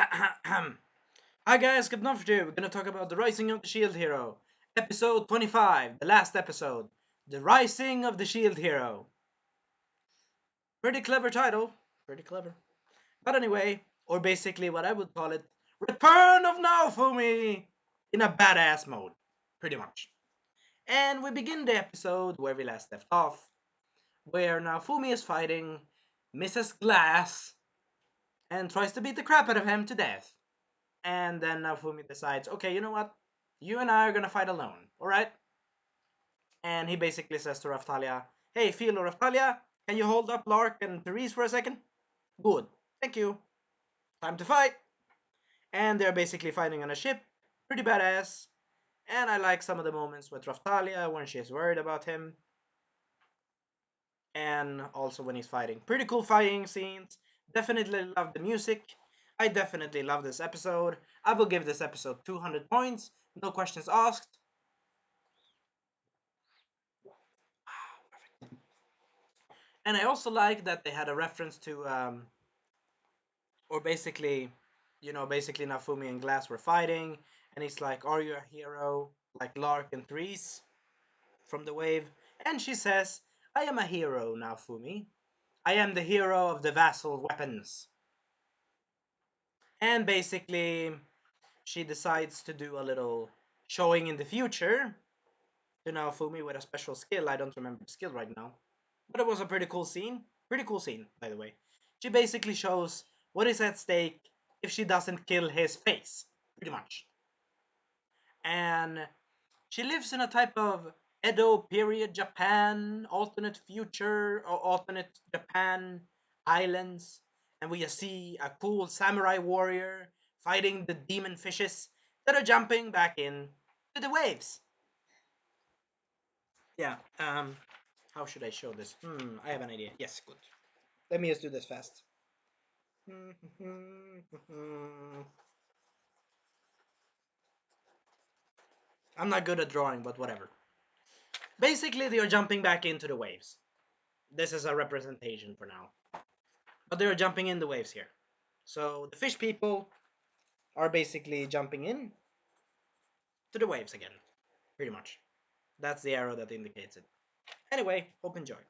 Hi guys, Captain Officer. We're gonna talk about the Rising of the Shield Hero, episode 25, the last episode, the Rising of the Shield Hero. Pretty clever title, pretty clever. But anyway, or basically what I would call it, Return of Naofumi in a badass mode, pretty much. And we begin the episode where we last left off, where Naofumi is fighting Mrs. Glass and tries to beat the crap out of him to death. And then Naofumi decides, okay, you know what? You and I are gonna fight alone, alright? And he basically says to Raftalia, hey, Philo, Raftalia, can you hold up Lark and Therese for a second? Good, thank you. Time to fight. And they're basically fighting on a ship, pretty badass. And I like some of the moments with Raftalia when she's worried about him. And also when he's fighting. Pretty cool fighting scenes. Definitely love the music. I definitely love this episode. I will give this episode 200 points. No questions asked. And I also like that they had a reference to, or basically, basically Nafumi and Glass were fighting, and he's like, "Are you a hero like Lark and Therese from the wave?" And she says, "I am a hero, Nafumi. I am the hero of the vassal weapons." And basically, she decides to do a little showing in the future to Naofumi with a special skill. I don't remember the skill right now, but it was a pretty cool scene. Pretty cool scene, by the way. She basically shows what is at stake if she doesn't kill his face, pretty much. And she lives in a type of Edo period Japan, alternate future, or alternate Japan islands. And we see a cool samurai warrior fighting the demon fishes that are jumping back in to the waves. Yeah, how should I show this? I have an idea. Yes, good. Let me just do this fast. I'm not good at drawing, but whatever. Basically, they are jumping back into the waves. This is a representation for now. But they are jumping in the waves here. So the fish people are basically jumping in to the waves again. Pretty much. That's the arrow that indicates it. Anyway, hope you enjoy.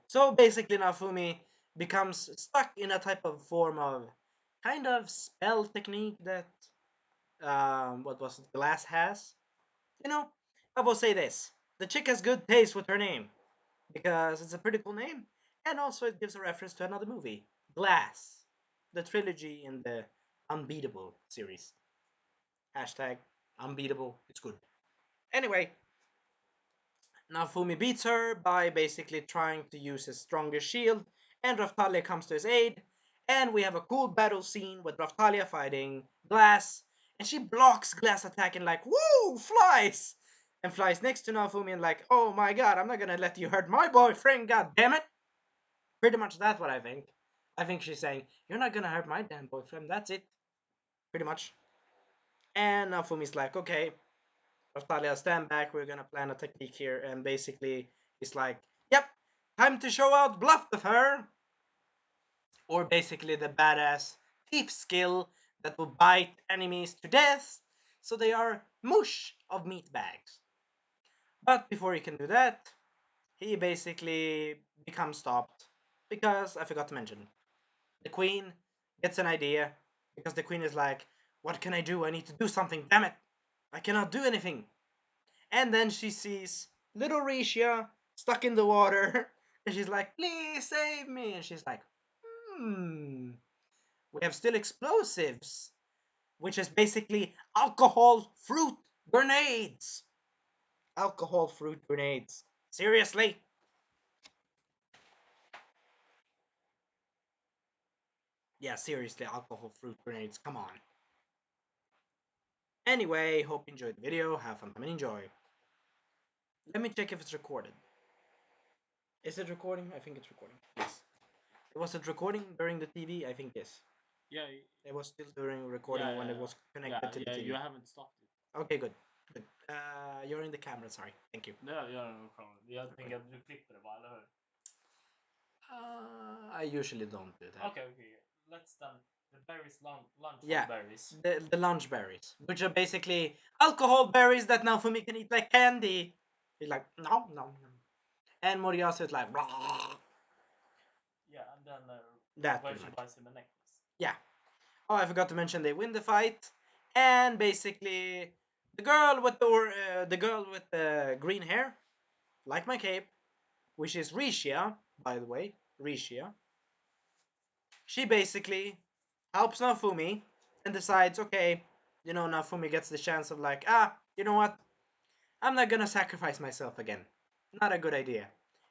So basically, Nafumi becomes stuck in a type of form of kind of spell technique that what was it, Glass has. You know, I will say this: the chick has good taste with her name because it's a pretty cool name, and also it gives a reference to another movie, Glass, the trilogy in the Unbeatable series. Hashtag Unbeatable. It's good. Anyway, now Fumi beats her by basically trying to use his strongest shield, and Raftalia comes to his aid, and we have a cool battle scene with Raftalia fighting Glass, and she blocks Glass attacking like, woo, flies! And flies next to Naofumi and like, oh my god, I'm not gonna let you hurt my boyfriend, god damn it! Pretty much that's what I think. I think she's saying, you're not gonna hurt my damn boyfriend, that's it. Pretty much. And Naofumi's like, okay, Raftalia, stand back. We're gonna plan a technique here, and basically, he's like, "Yep, time to show out bluff with her," or basically the badass thief skill that will bite enemies to death, so they are mush of meat bags. But before he can do that, he basically becomes stopped because I forgot to mention the queen gets an idea because the queen is like, "What can I do? I need to do something. Damn it, I cannot do anything." And then she sees little Risha stuck in the water. And she's like, please save me. And she's like, hmm, we have still explosives, which is basically alcohol fruit grenades. Alcohol fruit grenades. Seriously? Yeah, seriously, alcohol fruit grenades. Come on. Anyway, hope you enjoyed the video. Have fun and enjoy. Let me check if it's recorded. Is it recording? I think it's recording. Yes. Was it recording during the TV? I think yes. Yeah, It was still during yeah, recording when it yeah, was yeah, connected to the yeah. You TV. haven't stopped it. Okay, good. Good. You're in the camera, sorry. Thank you. Ja, no problem. Jag tänker att du klipper det va, eller hur? I usually don't do that. Okay, okay. Let's done. The berries, lunch Yeah. berries. The lunch berries, which are basically alcohol berries that Naofumi can eat like candy. He's like, no, no, no. And Moriyasu is like, "Blah." Yeah, and then That where pretty she much. buys him a necklace. Yeah. Oh, I forgot to mention they win the fight, and basically the girl with the green hair, like my cape, which is Rishia, by the way, Rishia. She basically helps Naofumi and decides, okay, Naofumi gets the chance of like, you know what? I'm not gonna sacrifice myself again. Not a good idea.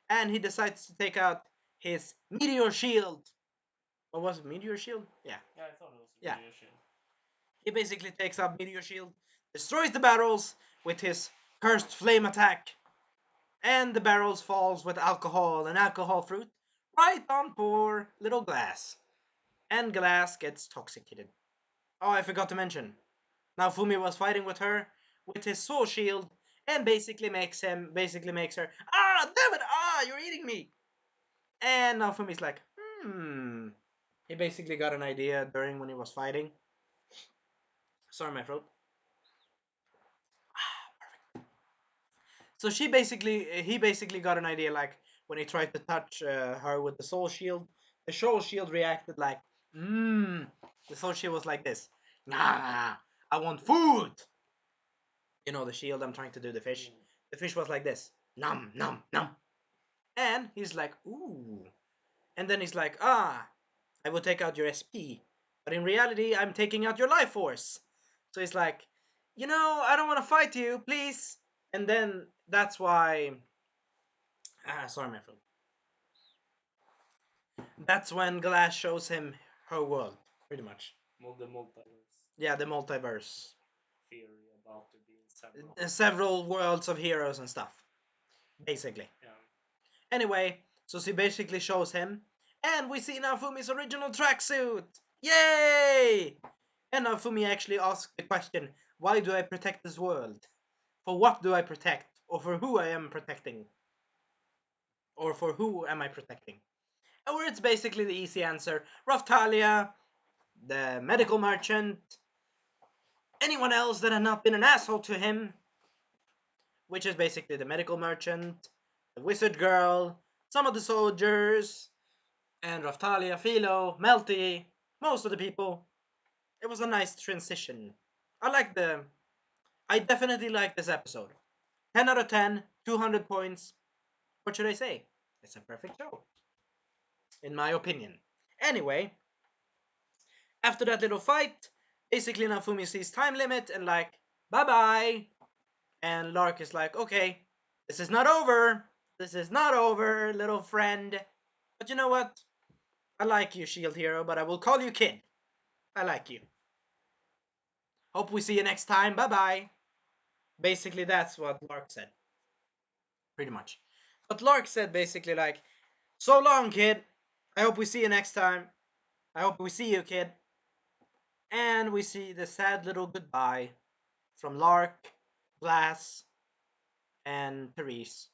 And he decides to take out his meteor shield. What was it? Meteor shield? Yeah. Yeah, I thought it was a Yeah. video shield. He basically takes out meteor shield, destroys the barrels with his cursed flame attack, and the barrels falls with alcohol and alcohol fruit right on poor little Glass. And Glass gets toxicated. Oh, I forgot to mention. Now Fumi was fighting with her with his soul shield and basically makes her, damn it, you're eating me. And now Fumi's like, He basically got an idea during when he was fighting. Sorry, my throat. So he basically got an idea like when he tried to touch her with the soul shield, the soul shield reacted like, The soul shield was like this. Nah, I want food. The shield I'm trying to do the fish. The fish was like this. Num, num, num. And he's like, ooh. And then he's like, I will take out your SP. But in reality, I'm taking out your life force. So he's like, I don't want to fight you, please. And then that's why. Sorry, my friend. That's when Glass shows him her world, pretty much. The multiverse Yeah, the multiverse. theory about there being several. Several worlds of heroes and stuff, basically. Yeah. Anyway, so she basically shows him, and we see Naofumi's original tracksuit. Yay! And Naofumi actually asks the question, why do I protect this world? For what do I protect? Or for who I am protecting? Or for who am I protecting? Or it's basically the easy answer. Raftalia, the medical merchant, anyone else that had not been an asshole to him, which is basically the medical merchant, the wizard girl, some of the soldiers, and Raftalia, Philo, Melty, most of the people. It was a nice transition. I definitely like this episode. 10 out of 10, 200 points. What should I say? It's a perfect show, in my opinion. Anyway, after that little fight, basically Nafumi sees time limit and like, bye bye. And Lark is like, okay, this is not over. This is not over, little friend. But you know what? I like you, Shield Hero, but I will call you Kid. I like you. Hope we see you next time. Bye bye. Basically, that's what Lark said. Pretty much. But Lark said basically like, so long, kid. I hope we see you next time. I hope we see you, kid. And we see the sad little goodbye from Lark, Glass, and Therese.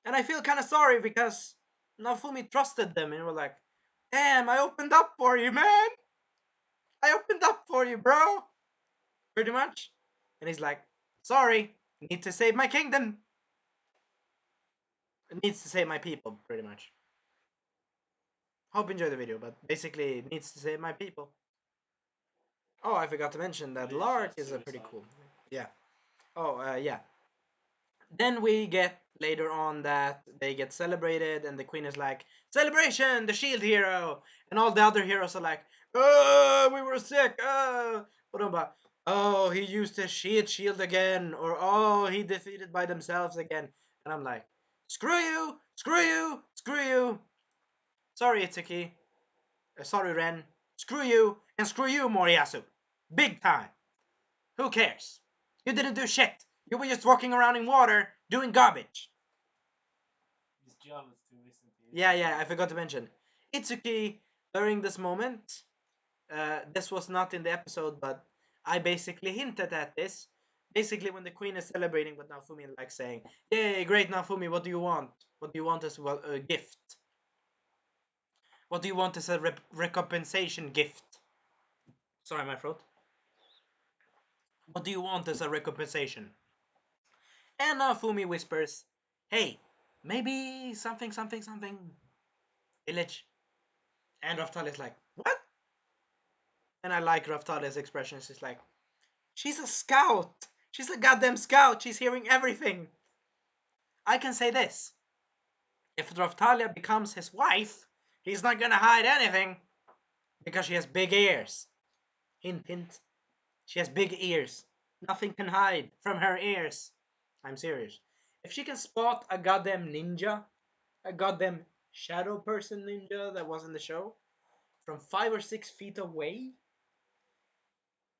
And I feel kind of sorry because Nafumi trusted them and were like, damn, I opened up for you, man. I opened up for you, bro. Pretty much. And he's like, sorry, need to save my kingdom. It needs to save my people, pretty much. Hope you enjoy the video, but basically it needs to save my people. Oh, I forgot to mention that Lark is a pretty cool. Yeah. Oh, yeah. Then we get later on that they get celebrated, and the queen is like, celebration, the shield hero, and all the other heroes are like, oh, we were sick, oh, he used his shield again, or oh, he defeated by themselves again, and I'm like, screw you, screw you, screw you. Sorry, Itsuki. Sorry, Ren. Screw you, and screw you, Moriyasu. Big time. Who cares? You didn't do shit. You were just walking around in water doing garbage. He's jealous to listen to it. Yeah, I forgot to mention. Itsuki, during this moment, this was not in the episode, but I basically hinted at this. Basically, when the queen is celebrating with Naofumi, like saying, yay, great Naofumi, what do you want? What do you want as a gift? What do you want as a recompensation gift? Sorry, my throat. What do you want as a recompensation? And now Fumi whispers, hey, maybe something, something, something. Village. And Raftalia's like, what? And I like Raftalia's expression. She's like, she's a scout. She's a goddamn scout. She's hearing everything. I can say this. If Raftalia becomes his wife, he's not gonna hide anything. Because she has big ears. Hint, hint. She has big ears. Nothing can hide from her ears. I'm serious. If she can spot a goddamn ninja, a goddamn shadow person ninja that was in the show, from 5 or 6 feet away,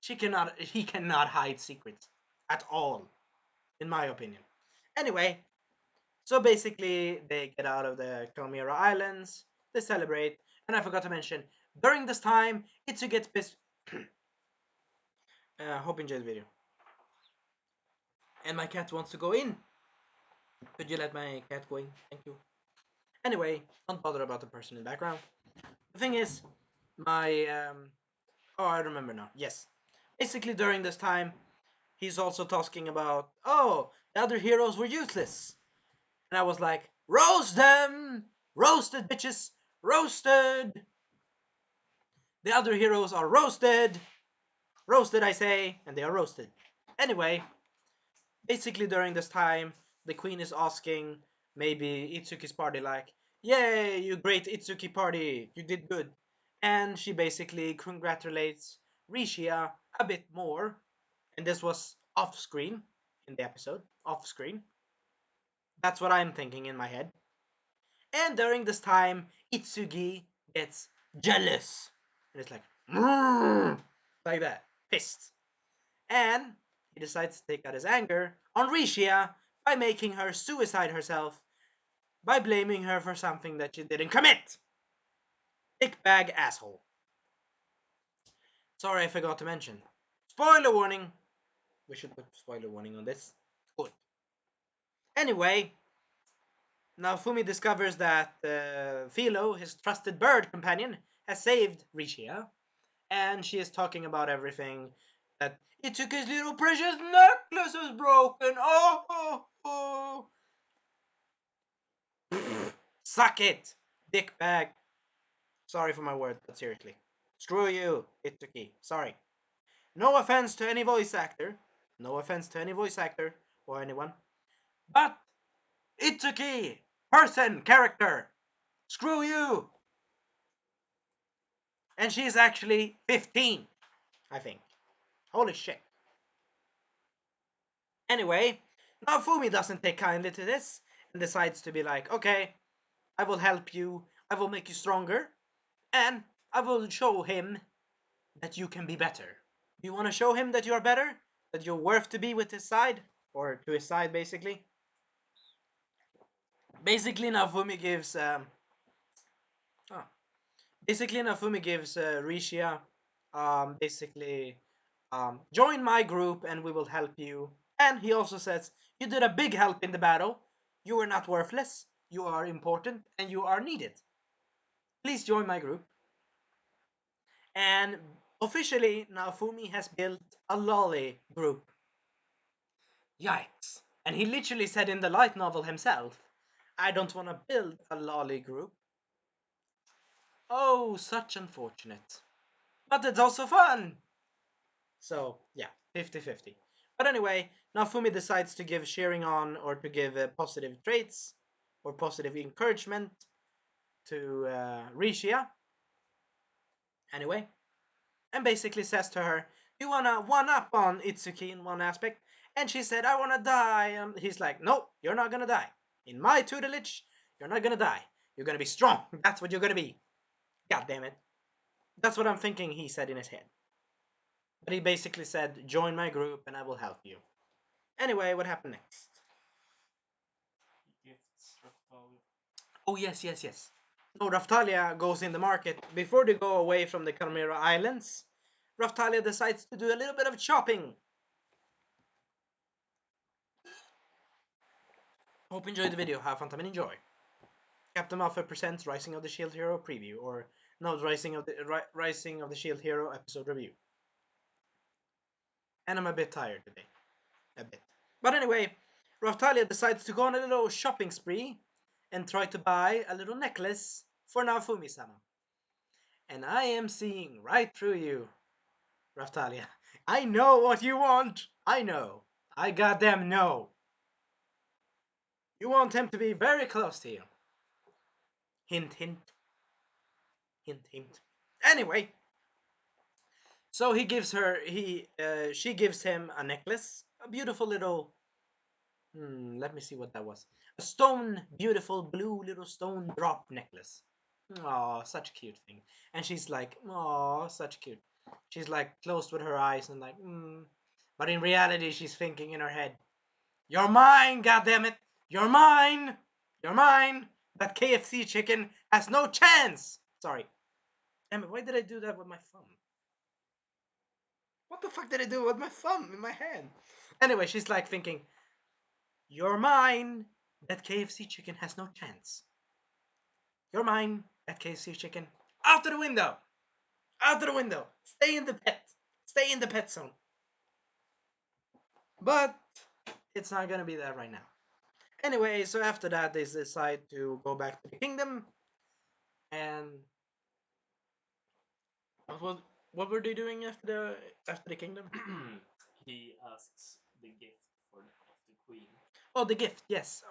he cannot hide secrets at all, in my opinion. Anyway, so basically they get out of the Chimera Islands, they celebrate, and I forgot to mention, during this time, Itsu gets pissed. Hope you enjoyed the video. And my cat wants to go in. Could you let my cat go in? Thank you. Anyway, don't bother about the person in the background. The thing is, my oh, I remember now. Yes, basically during this time, he's also talking about, oh, the other heroes were useless, and I was like, roast them, roasted bitches, roasted. The other heroes are roasted, roasted I say, and they are roasted. Anyway, basically during this time, the queen is asking maybe Itsuki's party like, yay, you great Itsuki party, you did good. And she basically congratulates Rishia a bit more. And this was off screen in the episode, off screen. That's what I'm thinking in my head. And during this time, Itsugi gets jealous. And it's like, like that, pissed. And he decides to take out his anger on Rishia by making her suicide herself by blaming her for something that she didn't commit. Dickbag asshole. Sorry, I forgot to mention. Spoiler warning. We should put spoiler warning on this. Good. Anyway, now Fumi discovers that Philo, his trusted bird companion, has saved Rishia, and she is talking about everything. That he took his little precious necklace was broken. Oh, oh, oh. Suck it, dickbag. Sorry for my word, but seriously. Screw you, Itsuki. Sorry. No offense to any voice actor. No offense to any voice actor or anyone. But Itsuki, person, character. Screw you. And she's actually 15, I think. Holy shit. Anyway, now Fumi doesn't take kindly to this and decides to be like, okay, I will help you, I will make you stronger, and I will show him that you can be better. You want to show him that you're better? That you're worth to be with his side? Or to his side, basically? Basically, Nafumi gives... oh. Basically, Nafumi gives Rishia, basically, join my group and we will help you. And he also says, you did a big help in the battle. You are not worthless. You are important and you are needed. Please join my group. And officially, Naofumi has built a lolly group. Yikes. And he literally said in the light novel himself, I don't want to build a lolly group. Oh, such unfortunate. But it's also fun! So, yeah, 50-50. But anyway, Naofumi decides to give cheering on or to give positive traits or positive encouragement to Rishia. Anyway, and basically says to her, you wanna one up on Itsuki in one aspect? And she said, I wanna die. And he's like, no, you're not gonna die. In my tutelage, you're not gonna die. You're gonna be strong. That's what you're gonna be. God damn it. That's what I'm thinking he said in his head. But he basically said, join my group and I will help you. Anyway, what happened next? He gifts Raftalia. Oh, yes, yes, yes. So Raftalia goes in the market. Before they go away from the Chimera Islands, Raftalia decides to do a little bit of shopping. Hope you enjoyed the video. Have fun time and enjoy. Captain Alpha presents Rising of the Shield Hero preview, or no, Rising of the Shield Hero episode review. and I'm a bit tired today. A bit. But anyway, Raftalia decides to go on a little shopping spree and try to buy a little necklace for Naofumi-sama. And I am seeing right through you, Raftalia. I know what you want. I know. I goddamn know. You want him to be very close to you. Hint, hint. Hint, hint. Anyway, so she gives him a necklace, a beautiful little. Let me see what that was. A stone, beautiful blue little stone drop necklace. Oh, such a cute thing. And she's like, oh, such cute. She's like closed with her eyes and like, But in reality, she's thinking in her head, "You're mine, goddammit! You're mine! You're mine! That KFC chicken has no chance!" Sorry. Damn it, why did I do that with my thumb? What the fuck did I do with my thumb in my hand? Anyway, she's like thinking, "You're mine! That KFC chicken has no chance. You're mine! That KFC chicken. Out of the window! Out of the window! Stay in the pet! Stay in the pet zone!" But it's not gonna be that right now. Anyway, so after that, they decide to go back to the kingdom. And what were they doing after the kingdom? He asks the gift of the queen. Oh, the gift. Yes.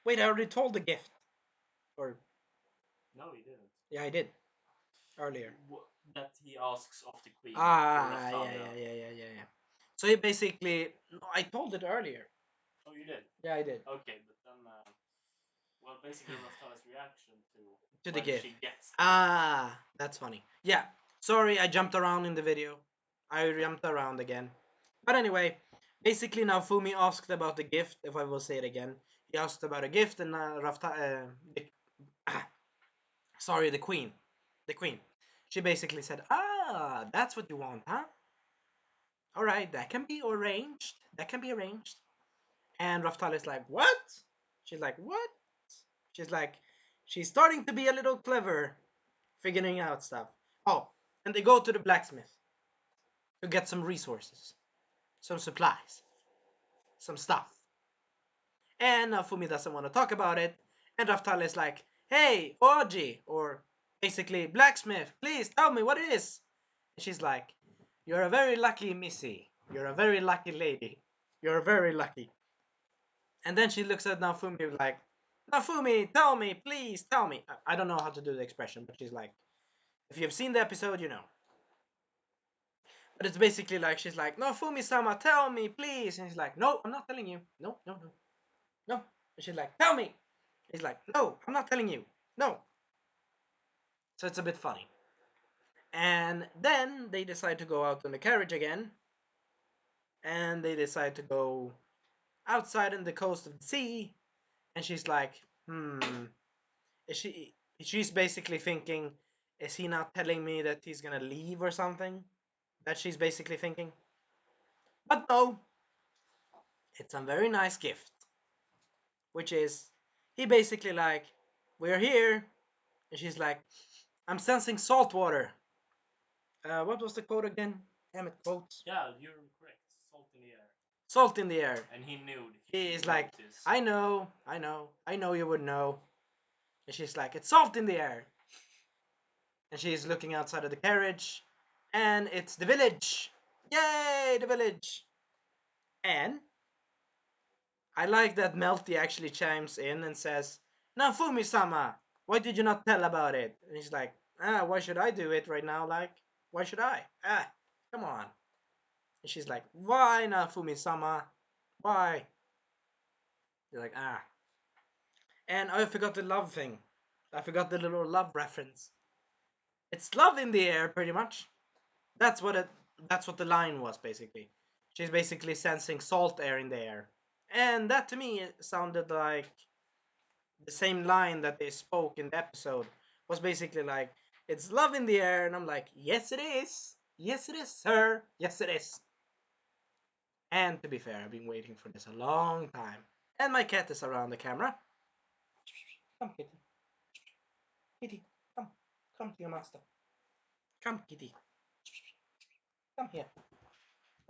Wait, I already told the gift. Or No, he didn't. yeah, I did earlier. That he asks of the queen. Ah, yeah. So he basically, no, I told it earlier. Oh, you did. Yeah, I did. Okay, but then, well, basically, Raftalia's reaction To the when gift. she gets. Ah, that's funny. Yeah. Sorry, I jumped around in the video. I jumped around again. But anyway, basically now Fumi asked about the gift. If I will say it again, he asked about a gift, and sorry, the queen. She basically said, "Ah, that's what you want, huh? All right, that can be arranged. That can be arranged." And Raftal is like, "What?" She's like, "What?" She's like, she's starting to be a little clever, figuring out stuff. Oh, and they go to the blacksmith to get some resources, some supplies, some stuff. And Fumi doesn't want to talk about it. And Raftal is like, "Hey, Oji," or basically, "Blacksmith, please tell me what it is." And she's like, "You're a very lucky Missy. You're a very lucky lady. You're very lucky." And then she looks at Nafumi like, "Nafumi, tell me, please tell me." I don't know how to do the expression, but she's like, if you've seen the episode, you know. But it's basically like, she's like, "Nafumi-sama, tell me, please." And he's like, "No, I'm not telling you. No, no, no, no." And she's like, "Tell me." He's like, "No, I'm not telling you. No." So it's a bit funny. And then they decide to go out on the carriage again. And they decide to go outside on the coast of the sea. And she's like, is she's basically thinking, is he not telling me that he's gonna leave or something? That she's basically thinking. But no, it's a very nice gift. Which is, he basically like, "We're here." And she's like, "I'm sensing salt water." What was the quote again? Damn it, quotes. Yeah, you're correct. Salt in the air. Salt in the air. And he knew. He is like, "I know, I know you would know." And she's like, "It's salt in the air." And she's looking outside of the carriage, and it's the village. Yay, the village! And I like that Melty actually chimes in and says, "Nafumi-sama, why did you not tell about it?" And he's like, "Why should I do it right now? Like, why should I? Come on." And she's like, "Why, Nafumi-sama? Why?" He's like, And I forgot the love thing. I forgot the little love reference. It's love in the air, pretty much. That's what it. That's what the line was basically. She's basically sensing salt air in the air, and that to me sounded like the same line that they spoke in the episode. Was basically like, "It's love in the air," and I'm like, "Yes, it is. Yes, it is, sir. Yes, it is." And to be fair, I've been waiting for this a long time. And my cat is around the camera. Come, kitty. Kitty, come. Come to your master. Come, kitty. Come here.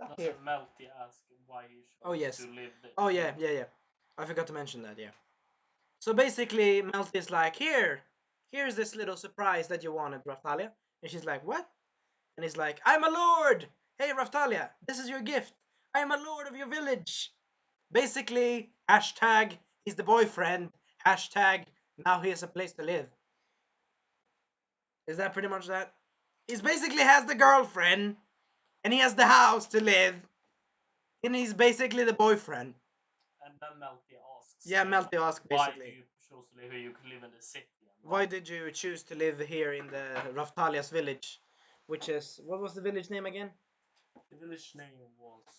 Up here. Doesn't Melty ask why he chose Oh yes. to live there? Oh yeah, yeah, yeah. I forgot to mention that. Yeah. So basically, Melty's like, here's this little surprise that you wanted, Raftalia. And she's like, what? And he's like, I'm a lord. Hey, Raftalia, this is your gift. I am a lord of your village. Basically, hashtag he's the boyfriend. Hashtag now he has a place to live. Is that pretty much that? He's basically has the girlfriend, and he has the house to live, and he's basically the boyfriend. And then Melty asks. Yeah, Melty asks why basically. do you choose to live here? You could live in the city. Why did you choose to live here in the Raftalia's village? Which is, what was the village name again? The village name was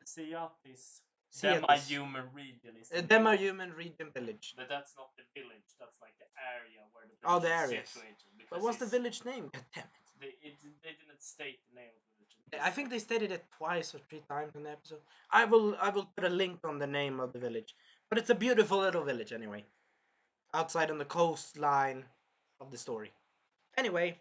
Seatis. Demi-human region is the name of- Demi-human region village. But that's not the village. That's like the area where the Oh, village the is areas. situated. But what's the village name? God damn They didn't state the name of the village. it. I think they stated it twice or three times in the episode. I will put a link on the name of the village. But it's a beautiful little village anyway. Outside on the coastline of the story. Anyway,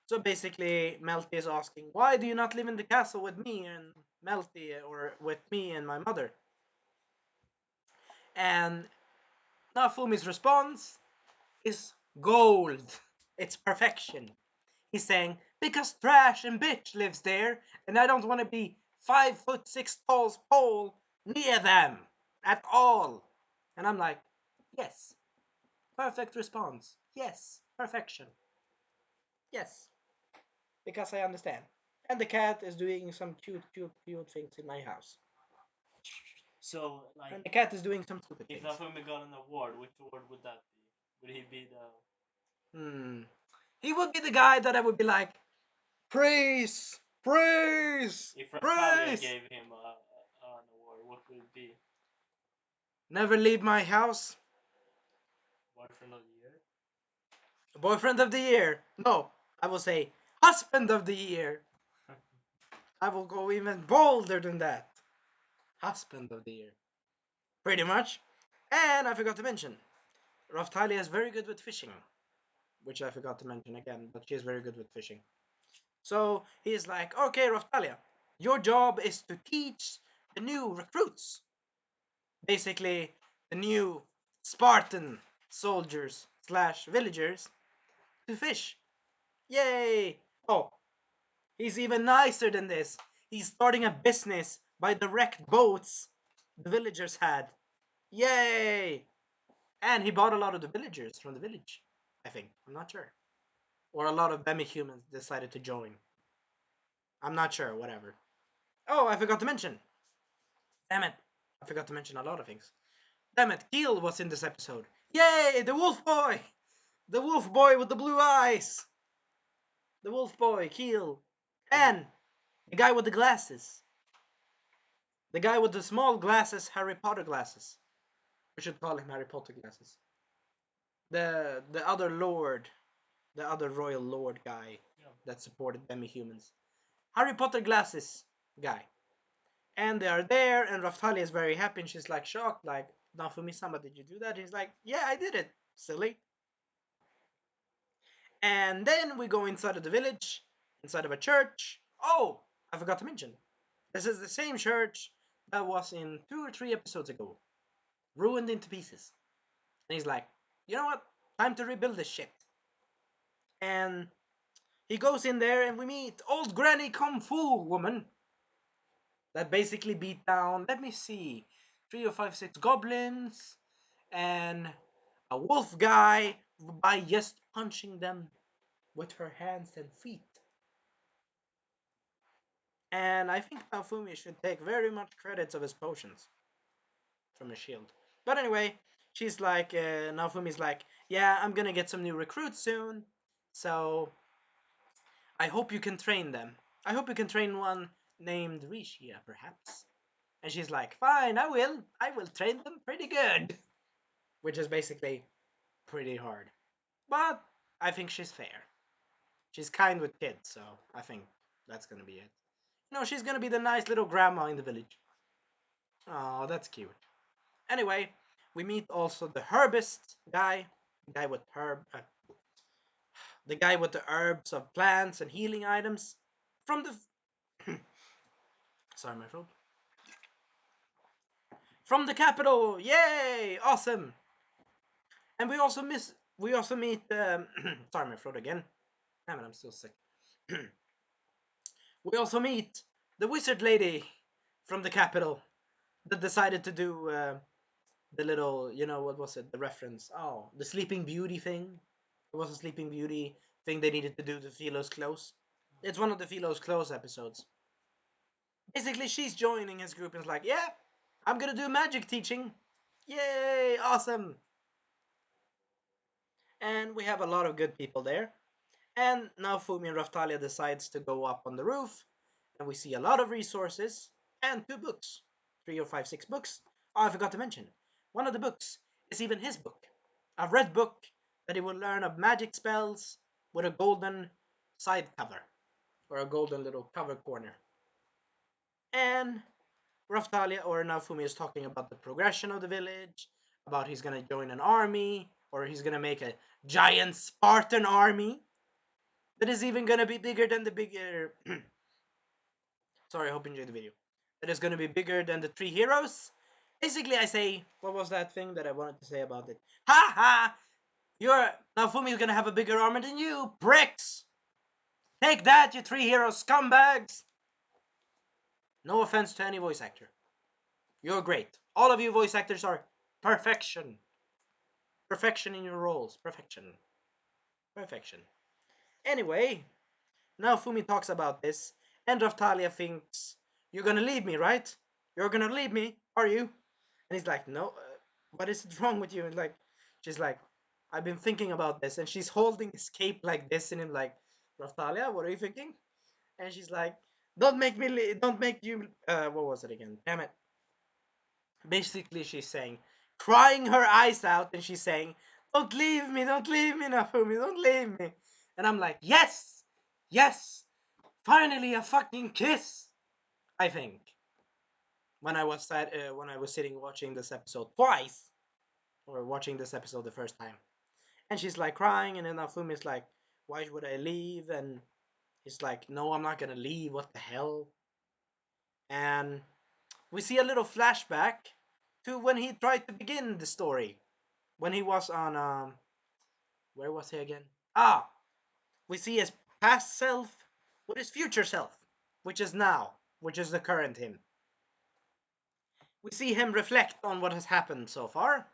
so basically Melty is asking, why do you not live in the castle with me and Melty, or with me and my mother? And Nafumi's response is gold. It's perfection. He's saying, because Thrash and Bitch lives there, and I don't want to be 5'6" tall pole near them at all. And I'm like, yes, perfect response. Yes, perfection. Yes, because I understand. And the cat is doing some cute things in my house. So, like, And the cat is doing some stupid if things. Nafumi got an award, which award would that be? Would he be the? He would be the guy that I would be like, praise, praise, If Raphtalia praise. gave him an award, what would it be? Never leave my house. Boyfriend of the year? Boyfriend of the year. No, I will say husband of the year. I will go even bolder than that. Husband of the year. Pretty much. And I forgot to mention, Raftalia is very good with fishing. Which I forgot to mention again, but she is very good with fishing. So he's like, okay, Raftalia, your job is to teach the new recruits. Basically, the new Spartan soldiers slash villagers to fish. Yay! Oh, he's even nicer than this. He's starting a business by the wrecked boats the villagers had. Yay! And he bought a lot of the villagers from the village, I think. I'm not sure. Or a lot of demi-humans decided to join. I'm not sure, whatever. Oh, I forgot to mention. Damn it. I forgot to mention a lot of things. Damn it, Keel was in this episode. Yay, the wolf boy! The wolf boy with the blue eyes! The wolf boy, Keel. And the guy with the glasses. The guy with the small glasses, Harry Potter glasses. We should call him Harry Potter glasses. The other lord, the other royal lord guy that supported demi-humans. Harry Potter glasses guy. And they are there, and Raftalia is very happy, and she's like shocked, like, Nafumi-sama, did you do that? And he's like, yeah, I did it, silly. And then we go inside of the village, inside of a church. Oh, I forgot to mention. This is the same church that was in 2 or 3 episodes ago, ruined into pieces. And he's like, you know what? Time to rebuild this shit. And he goes in there, and we meet old Granny Kung Fu woman that basically beat down, let me see, 3 or 5, 6 goblins and a wolf guy by just punching them with her hands and feet. And I think Naofumi should take very much credits of his potions from his shield. But anyway, she's like, Naofumi's like, yeah, I'm gonna get some new recruits soon, so I hope you can train them. I hope you can train one named Rishia, perhaps. And she's like, fine, I will. I will train them pretty good. Which is basically pretty hard. But I think she's fair. She's kind with kids, so I think that's gonna be it. You know, she's gonna be the nice little grandma in the village. Oh, that's cute. Anyway, we meet also the herbist guy, the guy with the herbs of plants and healing items. from the sorry, my throat. From the capital, yay! Awesome. And we also meet. Sorry, my throat again. Damn it, I'm still sick. We also meet the wizard lady from the capital that decided to do the little, what was it? The reference. Oh, the Sleeping Beauty thing. It was a Sleeping Beauty thing they needed to do to Philo's close. It's one of the Philo's close episodes. Basically, she's joining his group and is like, yeah, I'm gonna do magic teaching. Yay, awesome. And we have a lot of good people there. And now Fumi and Raftalia decides to go up on the roof, and we see a lot of resources and 2 books. 3 or 5, 6 books. Oh, I forgot to mention. One of the books is even his book. A red book that he will learn of magic spells with a golden side cover. Or a golden little cover corner. And Raftalia or Naofumi is talking about the progression of the village, about he's gonna join an army, or he's gonna make a giant Spartan army that is even gonna be bigger than the bigger. Sorry, I hope you enjoyed the video. That is gonna be bigger than the 3 heroes. Basically, I say, what was that thing that I wanted to say about it? Ha ha! Your Naofumi is gonna have a bigger armor than you, bricks! Take that, you 3 hero scumbags! No offense to any voice actor. You're great. All of you voice actors are perfection. Perfection in your roles. Perfection. Perfection. Anyway, now Fumi talks about this, and Raftalia thinks, you're gonna leave me, right? You're gonna leave me, are you? And he's like, no, what is it wrong with you? And like, she's like, I've been thinking about this, and she's holding his cape like this, and him like, Raftalia, what are you thinking? And she's like, don't make me, don't make you, what was it again? Damn it. Basically, she's saying, crying her eyes out, and she's saying, don't leave me, Nafumi, don't leave me. And I'm like, yes, yes, finally a fucking kiss. I think when I was sitting watching this episode twice, or watching this episode the first time, and she's like crying, and then Nafumi's like, why would I leave? And he's like, no, I'm not gonna leave. What the hell? And we see a little flashback to when he tried to begin the story when he was on where was he again? Ah, we see his past self with his future self, which is now, which is the current him. We see him reflect on what has happened so far,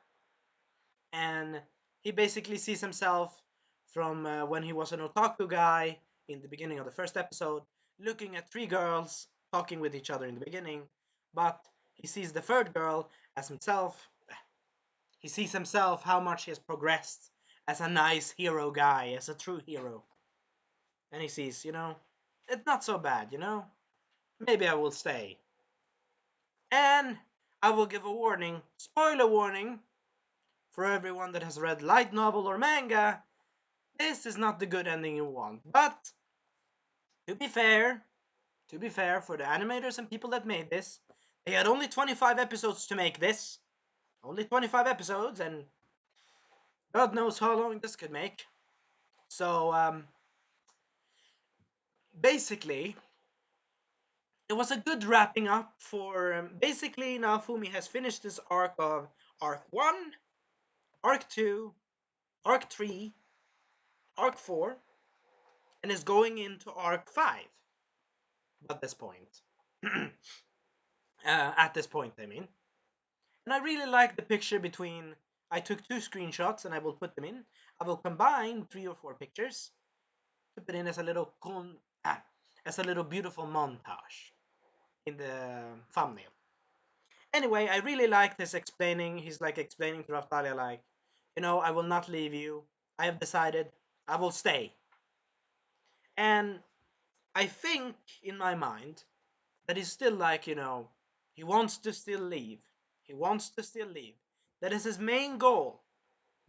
and he basically sees himself from when he was an otaku guy in the beginning of the first episode, looking at 3 girls talking with each other in the beginning, but he sees the third girl as himself. He sees himself how much he has progressed as a nice hero guy, as a true hero. And he sees, it's not so bad, Maybe I will stay. And I will give a warning, spoiler warning, for everyone that has read light novel or manga. This is not the good ending you want. But to be fair, for the animators and people that made this, they had only 25 episodes to make this. Only 25 episodes, and God knows how long this could make. So, basically, it was a good wrapping up for basically now Fumi has finished this arc of arc 1, arc 2, arc 3, arc 4, and is going into arc 5 at this point. At this point, I mean. And I really like the picture between. I took 2 screenshots and I will put them in. I will combine 3 or 4 pictures to put in as a little as a little beautiful montage in the thumbnail. Anyway, I really like this explaining. He's like explaining to Raftalia, like, I will not leave you. I have decided I will stay. And I think in my mind that he's still like, he wants to still leave. He wants to still leave. That is his main goal.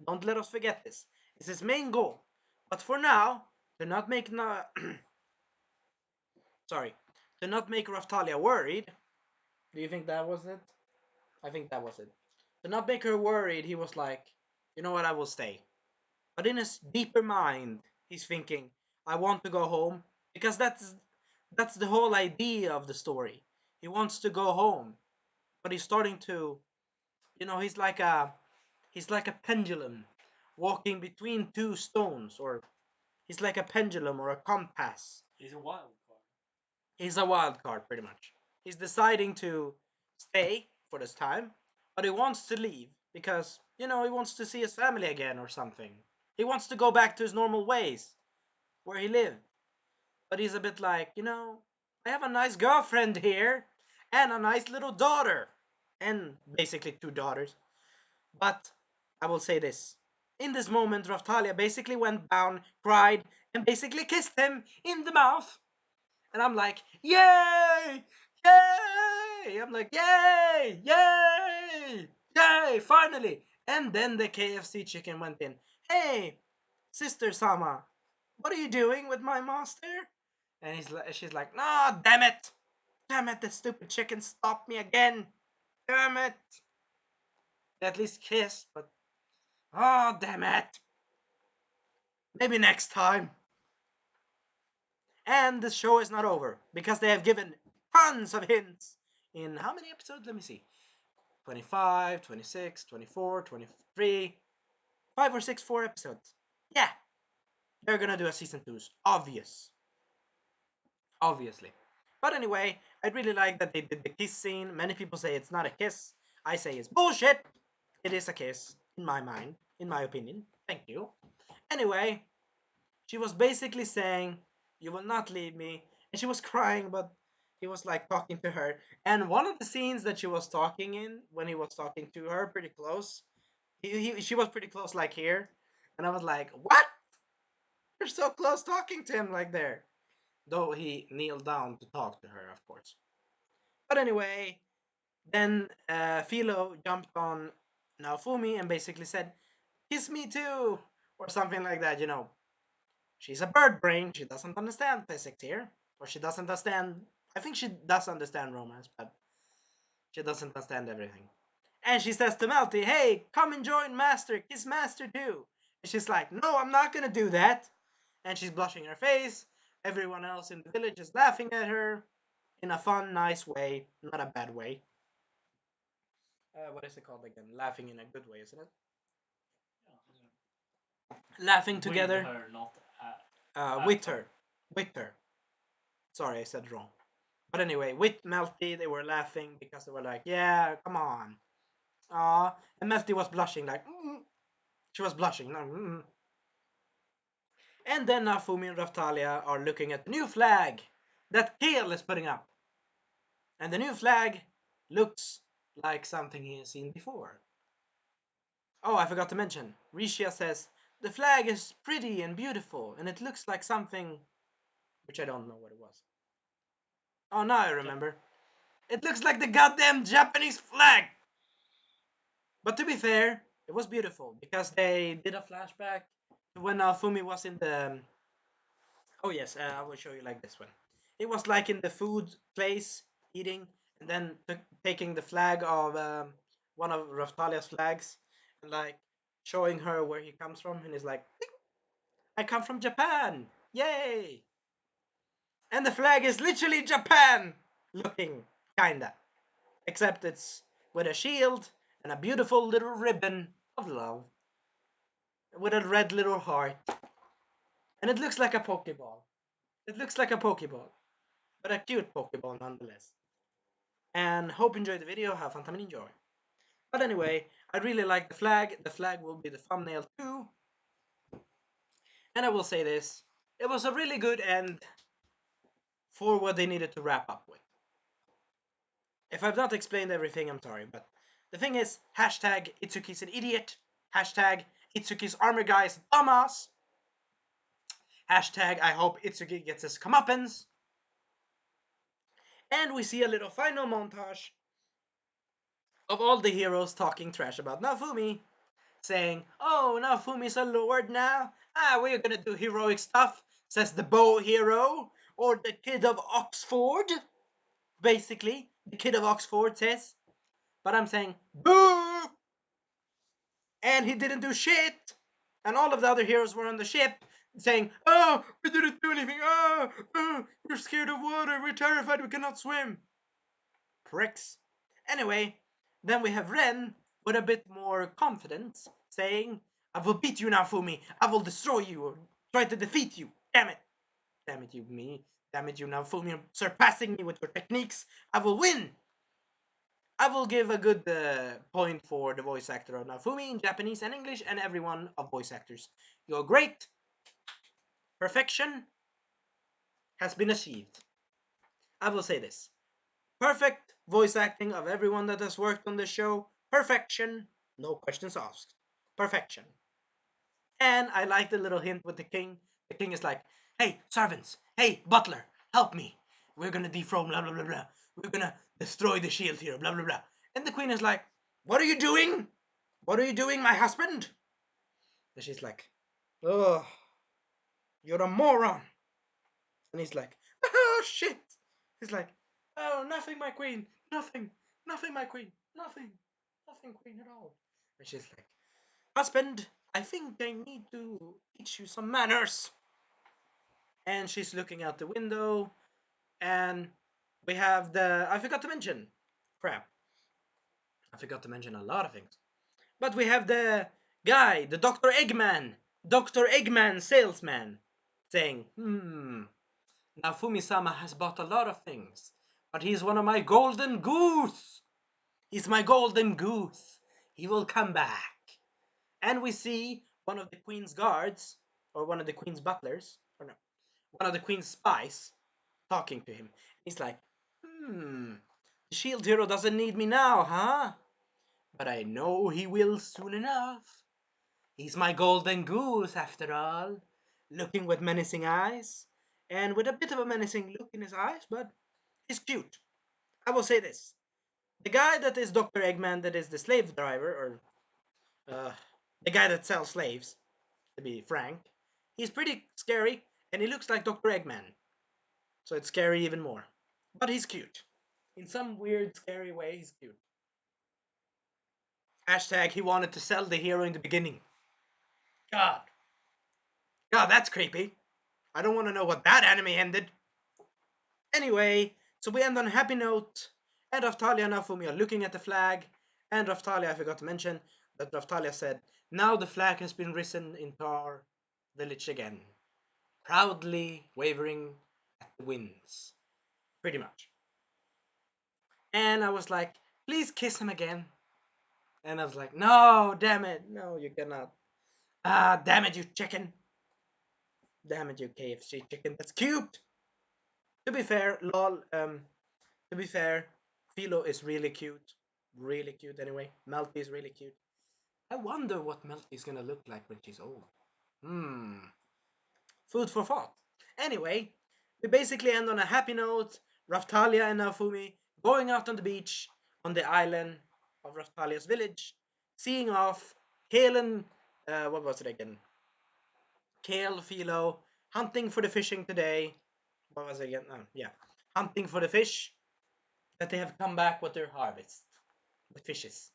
Don't let us forget this. It's his main goal. But for now, to not make sorry, to not make Raftalia worried. Do you think that was it? I think that was it. To not make her worried, he was like, you know what, I will stay. But in his deeper mind, he's thinking, I want to go home because That's the whole idea of the story. He wants to go home, but he's starting to, he's like a pendulum walking between two stones, or he's like a pendulum or a compass. He's a wild card. He's a wild card, pretty much. He's deciding to stay for this time, but he wants to leave because, he wants to see his family again or something. He wants to go back to his normal ways where he lived. But he's a bit like, I have a nice girlfriend here and a nice little daughter. And basically two daughters. But I will say this. In this moment, Raftalia basically went down, cried, and basically kissed him in the mouth. And I'm like, yay! Yay! I'm like, yay! Yay! Yay! Finally! And then the KFC chicken went in. Hey, Sister Sama, what are you doing with my master? And she's like, no, damn it! Damn it, the stupid chicken stopped me again! Damn it! They at least kiss, but oh, damn it! Maybe next time. And the show is not over because they have given tons of hints in how many episodes? Let me see. 25, 26, 24, 23, 5 or 6, 4 episodes. Yeah, they're gonna do a season 2. Obviously. But anyway, I really like that they did the kiss scene. Many people say it's not a kiss. I say it's bullshit. It is a kiss, in my mind, in my opinion. Thank you. Anyway, she was basically saying, "You will not leave me," and she was crying, but he was like talking to her. And one of the scenes that she was talking in, when he was talking to her pretty close, she was pretty close, like here, and I was like, "What? You're so close talking to him like there." Though he kneeled down to talk to her, of course. But anyway, then Philo jumped on Naofumi and basically said, "Kiss me too," or something like that. She's a bird brain. She doesn't understand physics here, or she doesn't understand. I think she does understand romance, but she doesn't understand everything. And she says to Melty, "Hey, come and join Master. Kiss Master too." And she's like, "No, I'm not gonna do that." And she's blushing her face. Everyone else in the village is laughing at her in a fun, nice way, not a bad way. What is it called again? Laughing in a good way, isn't it? Laughing together. With her, not With her. With her. Sorry, I said wrong. But anyway, with Melty, they were laughing because they were like, "Yeah, come on." Aw. And Melty was blushing, like, she was blushing. And then Nafumi and Raftalia are looking at the new flag that Kale is putting up. And the new flag looks like something he has seen before. Oh, I forgot to mention. Rishia says, "The flag is pretty and beautiful, and it looks like something," which I don't know what it was. Oh, now I remember. It looks like the goddamn Japanese flag! But to be fair, it was beautiful because they did a flashback to when Fumi was in the. Oh, yes, I will show you like this one. It was like in the food place, eating, and then taking the flag of one of Raftalia's flags and like showing her where he comes from, and he's like, "I come from Japan! Yay!" And the flag is literally Japan looking, kinda. Except it's with a shield and a beautiful little ribbon of love with a red little heart. And it looks like a Pokeball. It looks like a Pokeball, but a cute Pokeball nonetheless. And hope you enjoyed the video. Have fun time and enjoy. But anyway, I really like the flag. The flag will be the thumbnail too. And I will say this. It was a really good end for what they needed to wrap up with. If I've not explained everything, I'm sorry, but the thing is, hashtag Itsuki's an idiot, hashtag Itsuki's armor guy is a dumbass, hashtag I hope Itsuki gets his comeuppance, and we see a little final montage of all the heroes talking trash about Naofumi, saying, "Oh, Naofumi's a lord now, we're gonna do heroic stuff," says the bow hero, or the kid of Oxford, basically, the kid of Oxford says, but I'm saying, boo! And he didn't do shit. And all of the other heroes were on the ship. saying, "Oh, we didn't do anything. Oh, we're scared of water. We're terrified. We cannot swim." Pricks. Anyway, then we have Ren with a bit more confidence, saying, "I will beat you now, Fumi. I will destroy you or try to defeat you. Damn it. Damn it, you me. Damn it, you now, Fumi. Surpassing me with your techniques. I will win." I will give a good point for the voice actor of Nafumi in Japanese and English and everyone of voice actors. You're great. Perfection has been achieved. I will say this. Perfect voice acting of everyone that has worked on the show. Perfection. No questions asked. Perfection. And I like the little hint with the king. The king is like, "Hey, servants. Hey, butler. Help me. We're gonna dethrone blah blah blah blah. We're gonna destroy the shield here, blah blah blah." And the queen is like, "What are you doing? What are you doing, my husband?" And she's like, "Oh, you're a moron." And he's like, "Oh, shit." He's like, "Oh, nothing, my queen. Nothing. Nothing, my queen. Nothing. Nothing, queen, at all." And she's like, "Husband, I think I need to teach you some manners." And she's looking out the window, and we have I forgot to mention. Crap. I forgot to mention a lot of things. But we have the guy, the Dr. Eggman. Dr. Eggman salesman. Saying, now Fumi-sama has bought a lot of things, but he's one of my golden goose. He's my golden goose. He will come back. And we see one of the queen's guards, or one of the queen's butlers, or no, one of the queen's spies, talking to him. He's like, the shield hero doesn't need me now, huh? But I know he will soon enough. He's my golden goose, after all, looking with menacing eyes, and with a bit of a menacing look in his eyes, but he's cute. I will say this. The guy that is Dr. Eggman, that is the slave driver, or the guy that sells slaves, to be frank, he's pretty scary, and he looks like Dr. Eggman. So it's scary even more. But he's cute. In some weird, scary way, he's cute. Hashtag he wanted to sell the hero in the beginning. God. God, that's creepy. I don't want to know what that anime ended. Anyway, so we end on a happy note. And Raftalia and Nafumi are looking at the flag. And Raftalia, I forgot to mention that Raftalia said, "Now the flag has been risen in Tar village again, proudly wavering at the winds." Pretty much. And I was like, "Please kiss him again." And I was like, "No, damn it. No, you cannot. Ah, damn it, you chicken. Damn it, you KFC chicken. That's cute." To be fair, lol, to be fair, Philo is really cute. Really cute anyway. Melty is really cute. I wonder what Melty is gonna look like when she's old. Hmm. Food for thought. Anyway, we basically end on a happy note. Raftalia and Naofumi going out on the beach on the island of Raftalia's village, seeing off Kale what was it again? Kale, Philo, hunting for the fishing today. What was it again? Yeah. Hunting for the fish that they have come back with their harvest. The fishes.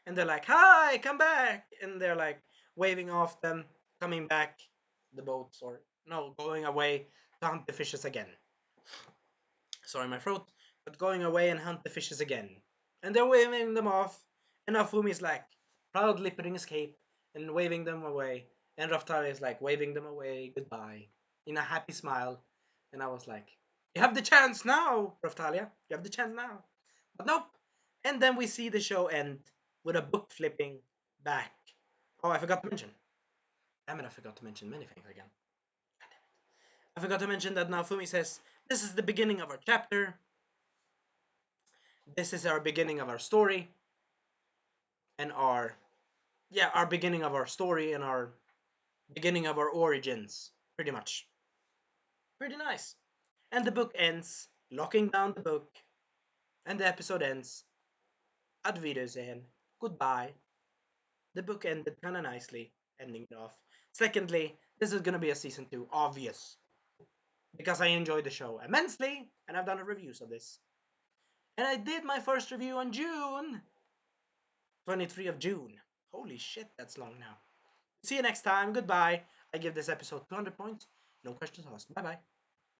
And they're like, "Hi, come back!" And they're like waving off them, coming back the boats, or no, going away to hunt the fishes again. Sorry, my throat. But going away and hunt the fishes again. And they're waving them off, and Afumi's like proudly putting his cape and waving them away. And Raftali is like waving them away goodbye in a happy smile. And I was like, "You have the chance now, Raftalia. You have the chance now." But nope. And then we see the show end with a book flipping back. Oh, I forgot to mention. Damn it, I forgot to mention many things again. I forgot to mention that now Fumi says, "This is the beginning of our chapter. This is our beginning of our story. And our beginning of our story and our beginning of our origins. Pretty much. Pretty nice." And the book ends, locking down the book. And the episode ends. Ad Wiedersehen. Goodbye. The book ended kind of nicely, ending it off. Secondly, this is going to be a season 2, obvious. Because I enjoyed the show immensely, and I've done reviews of this. And I did my first review on June 23 of June. Holy shit, that's long now. See you next time. Goodbye. I give this episode 200 points. No questions asked. Bye bye.